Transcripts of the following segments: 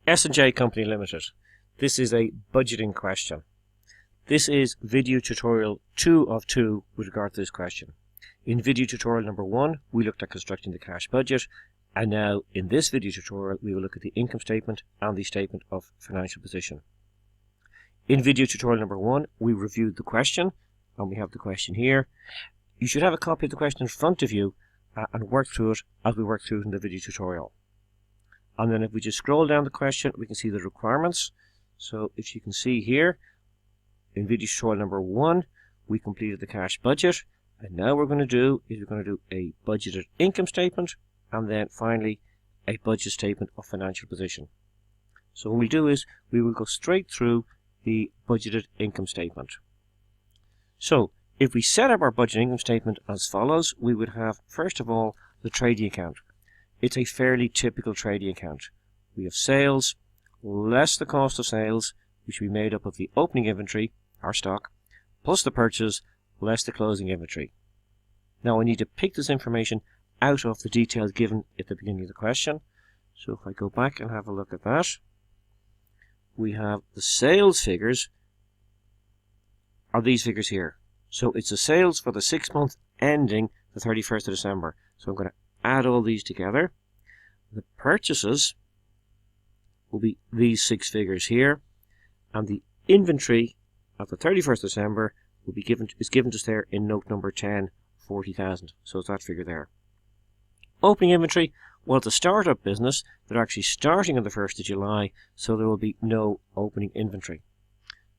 S&J Company Limited. This is a budgeting question. This is video tutorial 2 of 2 with regard to this question. In video tutorial number 1, we looked at constructing the cash budget, and now in this video tutorial we will look at the income statement and the statement of financial position. In video tutorial number 1, we reviewed the question, and we have the question here. You should have a copy of the question in front of you and work through it as we work through it in the video tutorial. And then if we just scroll down the question, we can see the requirements. So if you can see here, in video tutorial number 1, we completed the cash budget. And now what we're going to do is we're going to do a budgeted income statement, and then finally a budget statement of financial position. So what we'll do is we will go straight through the budgeted income statement. So if we set up our budget income statement as follows, we would have, first of all, the trading account. It's a fairly typical trading account. We have sales less the cost of sales, which will be made up of the opening inventory, our stock, plus the purchase less the closing inventory. Now I need to pick this information out of the details given at the beginning of the question. So if I go back and have a look at that, we have the sales figures are these figures here. So it's the sales for the 6 months ending the 31st of December. So I'm going to add all these together. The purchases will be these 6 figures here, and the inventory at the 31st of December will be given to us there in note number 10, 40,000. So it's that figure there. Opening inventory, well, it's a startup business. They're actually starting on the 1st of July, so there will be no opening inventory.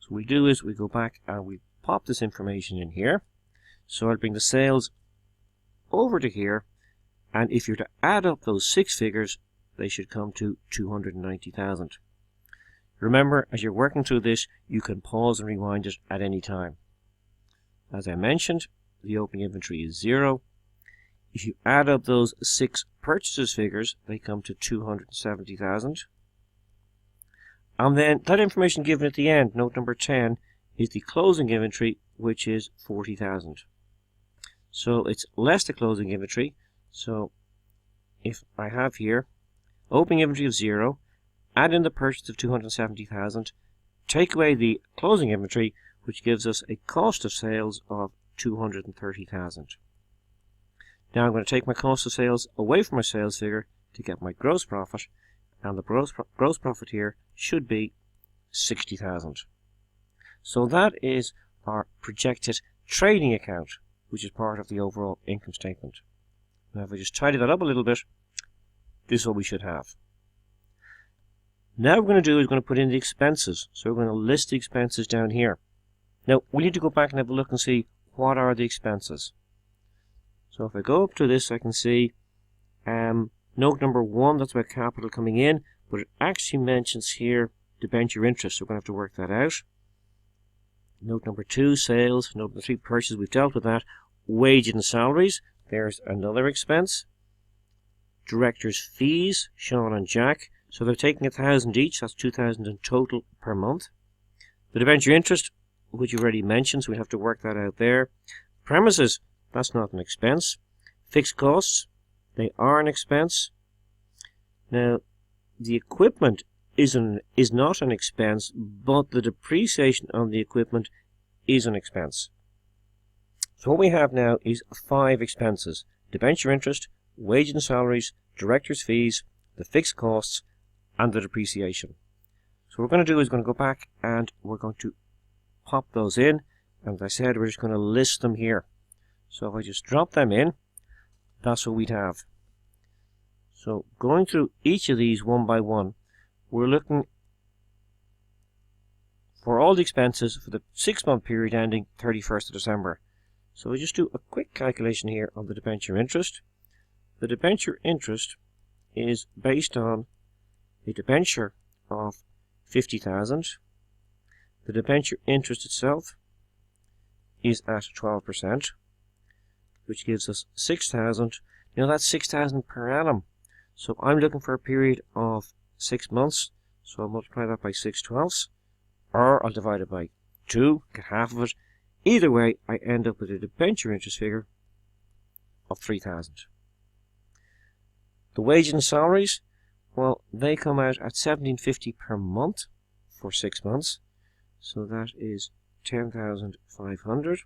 So what we do is we go back and we pop this information in here. So I'll bring the sales over to here, and if you're to add up those 6 figures, they should come to 290,000. Remember, as you're working through this, you can pause and rewind it at any time. As I mentioned, the opening inventory is 0. If you add up those 6 purchases figures, they come to 270,000. And then that information given at the end, note number 10, is the closing inventory, which is 40,000. So it's less the closing inventory. So if I have here opening inventory of 0, add in the purchase of 270,000, take away the closing inventory, which gives us a cost of sales of 230,000. Now I'm going to take my cost of sales away from my sales figure to get my gross profit, and the gross profit here should be 60,000. So that is our projected trading account, which is part of the overall income statement. Now if I just tidy that up a little bit, this is what we should have. Now what we're going to do is we're going to put in the expenses. So we're going to list the expenses down here. Now we need to go back and have a look and see what are the expenses. So if I go up to this, I can see note number 1, that's about capital coming in, but it actually mentions here debenture interest, so we're going to have to work that out. Note number 2, sales. Note number 3, purchases, we've dealt with that. Wages and salaries, there's another expense. Directors' fees, Sean and Jack, so they're taking 1,000 each, that's 2,000 in total per month. The debenture interest, which you already mentioned, so we have to work that out there. Premises, that's not an expense. Fixed costs, they are an expense. Now, the equipment is not an expense, but the depreciation on the equipment is an expense. So what we have now is 5 expenses: debenture interest, wages and salaries, directors' fees, the fixed costs, and the depreciation. So what we're going to do is going to go back and we're going to pop those in, and as I said, we're just going to list them here. So if I just drop them in, that's what we'd have. So going through each of these one by one, we're looking for all the expenses for the 6-month period ending 31st of December. So we just do a quick calculation here on the debenture interest. The debenture interest is based on a debenture of 50,000. The debenture interest itself is at 12%, which gives us 6,000. Now that's 6,000 per annum. So I'm looking for a period of 6 months. So I'll multiply that by 6/12, or I'll divide it by 2, get half of it. Either way, I end up with a debenture interest figure of 3,000. The wages and salaries, Well, they come out at $17.50 per month for 6 months. So that is $10,500.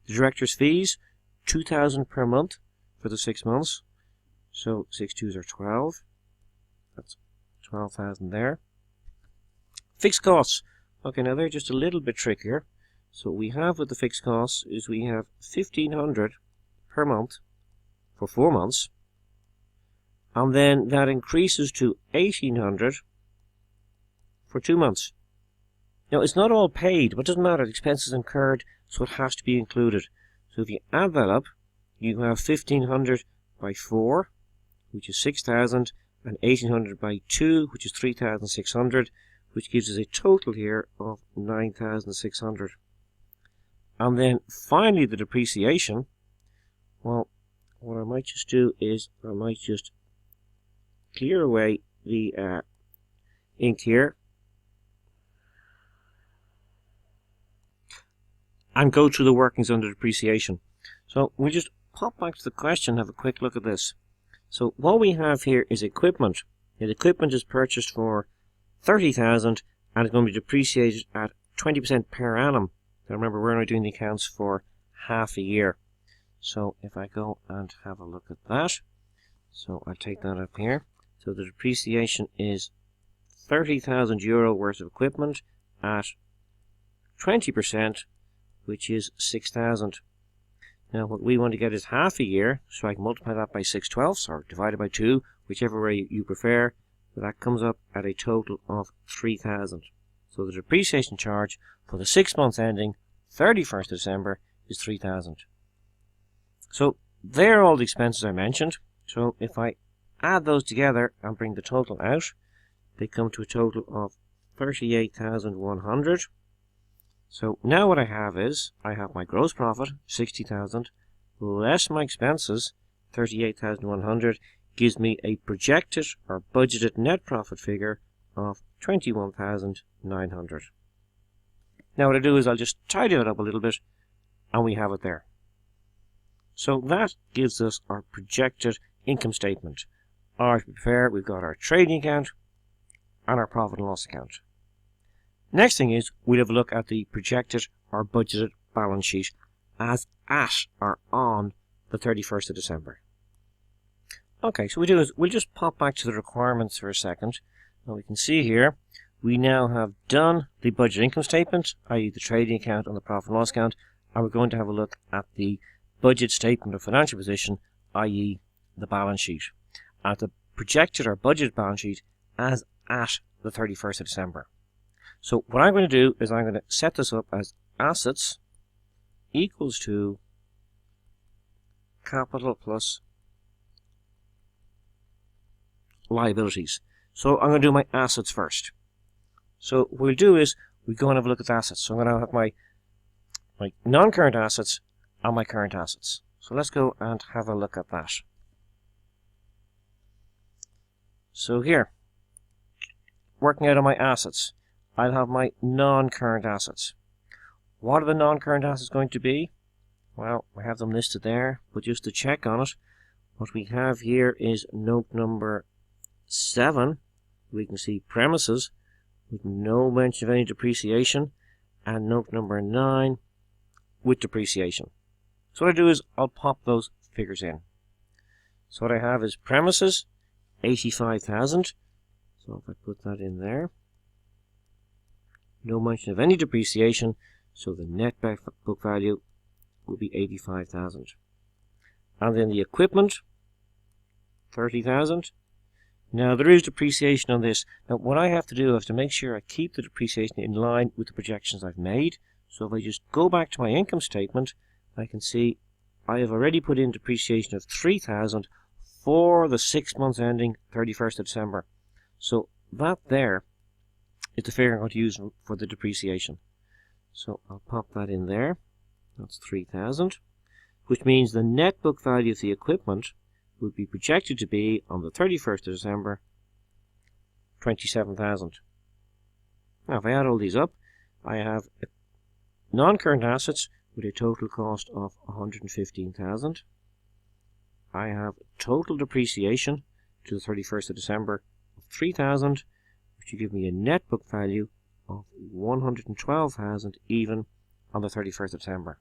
The director's fees, $2,000 per month for the 6 months. So 6 2s are 12. That's 12,000 there. Fixed costs. Okay, now they're just a little bit trickier. So what we have with the fixed costs is we have $1,500 per month for 4 months. And then that increases to $1,800 for 2 months. Now, it's not all paid, but it doesn't matter. The expenses incurred, so it has to be included. So if you add that up, you have 1,500 by 4, which is 6,000, and 1,800 by 2, which is 3,600, which gives us a total here of 9,600. And then finally the depreciation. Well, what I might just do is I might just clear away the ink here and go through the workings under depreciation. So we'll just pop back to the question and have a quick look at this. So what we have here is equipment. The equipment is purchased for $30,000 and it's going to be depreciated at 20% per annum. Now remember, we're only doing the accounts for half a year. So if I go and have a look at that, so I'll take that up here. So the depreciation is €30,000 worth of equipment at 20%, which is 6,000. Now what we want to get is half a year, so I can multiply that by 6/12 or divide it by 2, whichever way you prefer. But that comes up at a total of 3,000. So the depreciation charge for the 6 months ending 31st of December is 3,000. So there are all the expenses I mentioned. So if I add those together and bring the total out, they come to a total of 38,100. So now what I have is, I have my gross profit, 60,000, less my expenses, 38,100, gives me a projected or budgeted net profit figure of 21,900. Now what I do is I'll just tidy it up a little bit and we have it there. So that gives us our projected income statement. Or to be fair, we've got our trading account and our profit and loss account. Next thing is we'll have a look at the projected or budgeted balance sheet as at or on the 31st of December. Okay, so we'll just pop back to the requirements for a second. Now we can see here we now have done the budget income statement, i.e. the trading account and the profit and loss account, and we're going to have a look at the budget statement of financial position, i.e. the balance sheet, at the projected or budgeted balance sheet as at the 31st of December. So what I'm going to do is I'm going to set this up as assets equals to capital plus liabilities. So I'm going to do my assets first. So what we'll do is we go and have a look at the assets. So I'm going to have my non-current assets and my current assets. So let's go and have a look at that. So here, working out on my assets, I'll have my non-current assets. What are the non-current assets going to be? Well, we have them listed there, but just to check on it, what we have here is note number 7. We can see premises with no mention of any depreciation, and note number 9 with depreciation. So what I do is I'll pop those figures in. So what I have is premises, 85,000. So if I put that in there, no mention of any depreciation, so the net book value will be 85,000. And then the equipment, 30,000. Now there is depreciation on this. Now what I have to do is to make sure I keep the depreciation in line with the projections I've made. So if I just go back to my income statement, I can see I have already put in depreciation of 3,000 for the 6 months ending 31st of December. So that there is the figure I'm going to use for the depreciation. So I'll pop that in there. That's 3,000, which means the net book value of the equipment would be projected to be on the 31st of December 27,000. Now if I add all these up, I have non-current assets with a total cost of 115,000. I have total depreciation to the 31st of December of 3,000, which will give me a net book value of 112,000 even on the 31st of December.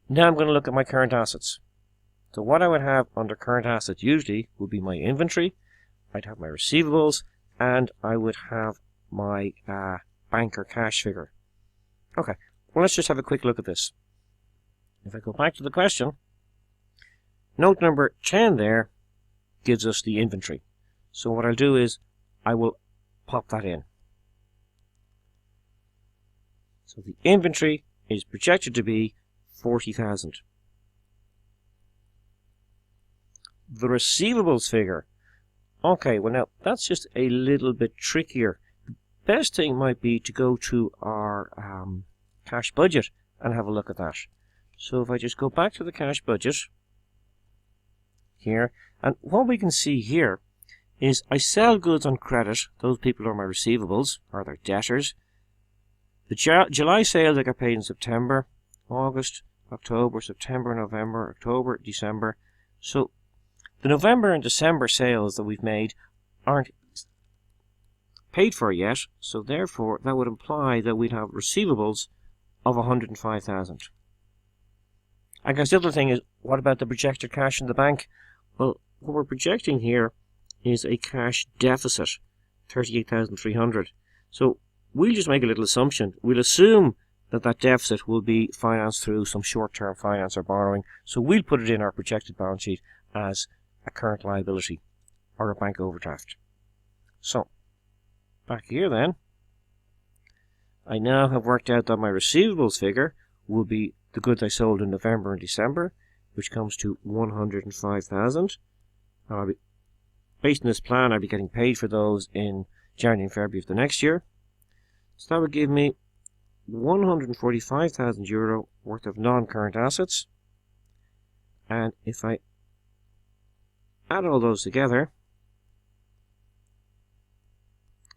Now I'm going to look at my current assets. So what I would have under current assets usually would be my inventory, I'd have my receivables, and I would have my bank or cash figure. Okay, well, let's just have a quick look at this. If I go back to the question, note number 10 there gives us the inventory. So what I'll do is I will pop that in. So the inventory is projected to be 40,000. The receivables figure, okay, well now that's just a little bit trickier. The best thing might be to go to our cash budget and have a look at that. So if I just go back to the cash budget here, and what we can see here is I sell goods on credit. Those people are my receivables, or their debtors. The July sales I got paid in September, August, October, September, November, October, December. So the November and December sales that we've made aren't paid for yet, so therefore that would imply that we'd have receivables of 105,000. I guess the other thing is, what about the projected cash in the bank? Well, what we're projecting here is a cash deficit, 38,300. So we'll just make a little assumption. We'll assume that that deficit will be financed through some short-term finance or borrowing. So we'll put it in our projected balance sheet as a current liability or a bank overdraft. So back here then, I now have worked out that my receivables figure will be the goods I sold in November and December, which comes to 105,000. Now, based on this plan, I'll be getting paid for those in January and February of the next year. So that would give me 145,000 euro worth of non-current assets. And if I add all those together,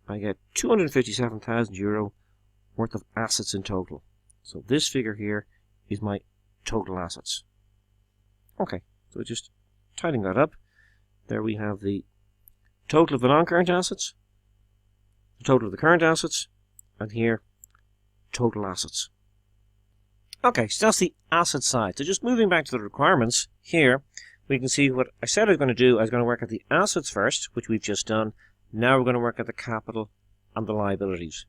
I get 257,000 euro worth of assets in total. So this figure here is my total assets. Okay, so just tidying that up. There we have the total of the non-current assets, the total of the current assets, and here, total assets. Okay, so that's the asset side. So just moving back to the requirements, here we can see what I said I was going to do. I was going to work at the assets first, which we've just done. Now we're going to work at the capital and the liabilities.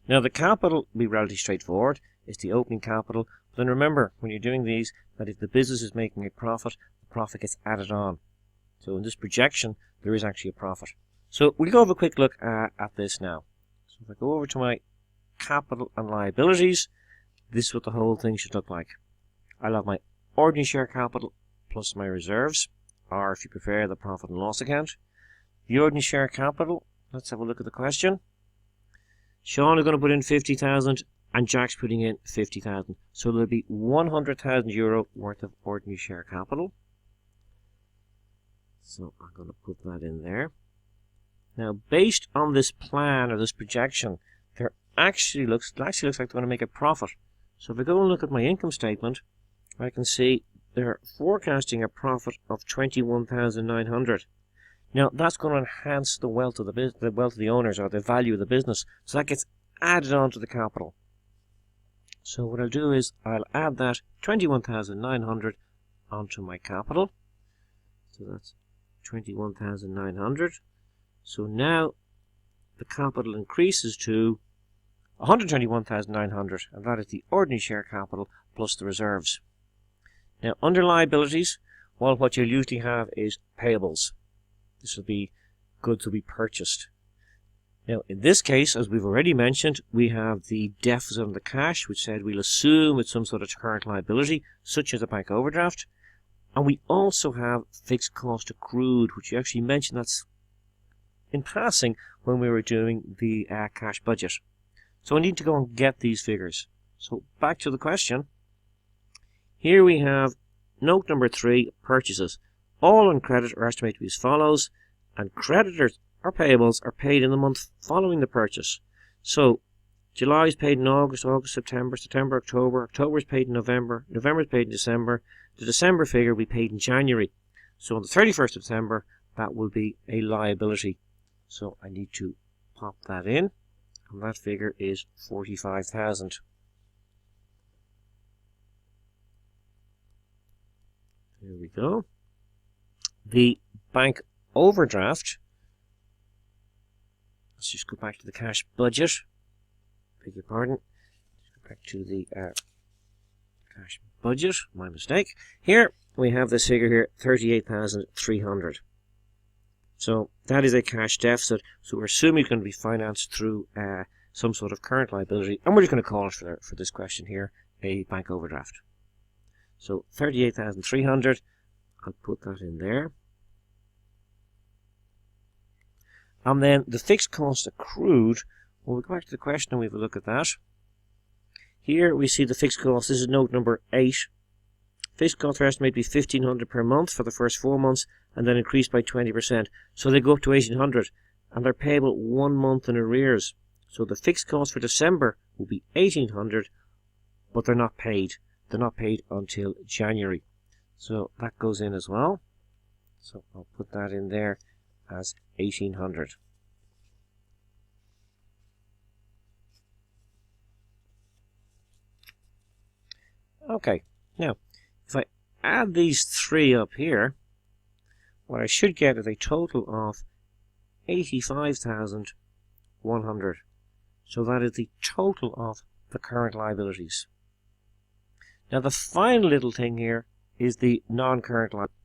Now the capital will be relatively straightforward. It's the opening capital. But then remember, when you're doing these, that if the business is making a profit, the profit gets added on. So in this projection, there is actually a profit. So we'll go have a quick look at this now. So if I go over to my capital and liabilities, this is what the whole thing should look like. I'll have my ordinary share capital plus my reserves, or if you prefer, the profit and loss account. The ordinary share capital, let's have a look at the question. Sean is going to put in 50,000 and Jack's putting in 50,000. So there'll be 100,000 euro worth of ordinary share capital. So I'm going to put that in there. Now, based on this plan or this projection, there actually looks like they're going to make a profit. So if I go and look at my income statement, I can see they're forecasting a profit of 21,900. Now, that's going to enhance the wealth of the owners, or the value of the business. So that gets added on to the capital. So what I'll do is I'll add that 21,900 onto my capital. So that's 21,900. So now the capital increases to 121,900, and that is the ordinary share capital plus the reserves. Now, under liabilities, well, what you'll usually have is payables. This will be goods will be purchased. Now, in this case, as we've already mentioned, we have the deficit on the cash, which said we'll assume it's some sort of current liability, such as a bank overdraft. And we also have fixed cost accrued, which you actually mentioned that's in passing when we were doing the cash budget. So I need to go and get these figures. So back to the question. Here we have note number 3, purchases. All on credit are estimated to be as follows, and creditors or payables are paid in the month following the purchase. So July is paid in August, September, October is paid in November is paid in December. The December figure will be paid in January. So on the 31st of December, that will be a liability. So I need to pop that in, and that figure is 45,000. There we go. The bank overdraft. Let's just go back to the cash budget. Beg your pardon. Let's go back to the cash budget. My mistake. Here we have this figure here, 38,300. So that is a cash deficit. So we're assuming it's going to be financed through some sort of current liability, and we're just going to call it for this question here a bank overdraft. So 38,300. I'll put that in there. And then the fixed cost accrued, well, we'll go back to the question and we have a look at that. Here we see the fixed cost. This is note number 8. Fixed costs are estimated to be 1,500 per month for the first 4 months and then increase by 20%. So they go up to 1,800 and they're payable 1 month in arrears. So the fixed cost for December will be 1,800, but they're not paid. They're not paid until January. So that goes in as well. So I'll put that in there as 1,800. Okay, now if I add these three up here, what I should get is a total of 85,100. So that is the total of the current liabilities. Now the final little thing here is the non-current liabilities.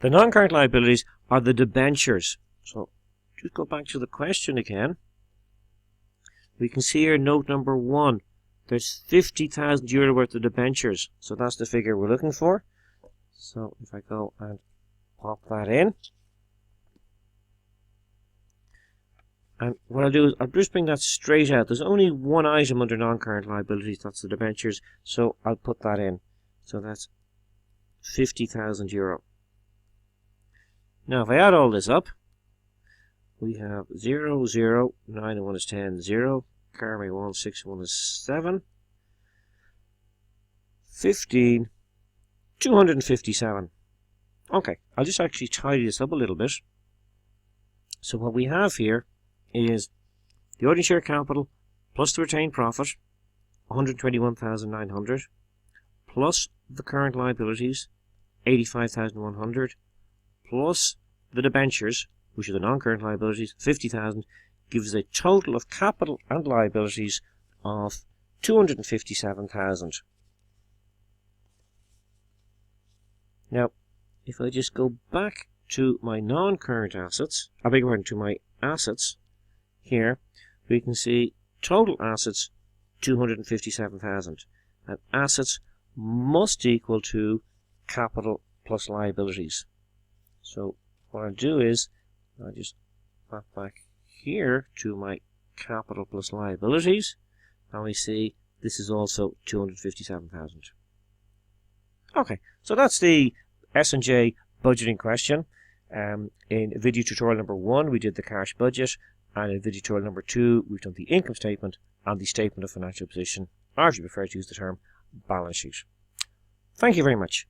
The non-current liabilities are the debentures. So just go back to the question again. We can see here note number 1. There's 50,000 euro worth of debentures. So that's the figure we're looking for. So if I go and pop that in. And what I'll do is I'll just bring that straight out. There's only one item under non-current liabilities. That's the debentures. So I'll put that in. So that's 50,000 euro. Now, if I add all this up, we have 0, 0, 9 and 1 is 10, 0, carry 1, 6 and 1 is 7, 15, 257. Okay, I'll just actually tidy this up a little bit. So what we have here is the ordinary share capital plus the retained profit, 121,900, plus the current liabilities, 85,100, plus the debentures, which are the non-current liabilities, 50,000, gives a total of capital and liabilities of 257,000. Now, if I just go back to my non-current assets, I beg your pardon, to my assets, here we can see total assets 257,000, and assets must equal to capital plus liabilities. So what I'll do is I'll just pop back here to my capital plus liabilities, and we see this is also 257,000. Okay, so that's the S&J budgeting question. In video tutorial number 1 we did the cash budget, and in video tutorial number 2 we've done the income statement and the statement of financial position, or if you prefer to use the term balance sheet. Thank you very much.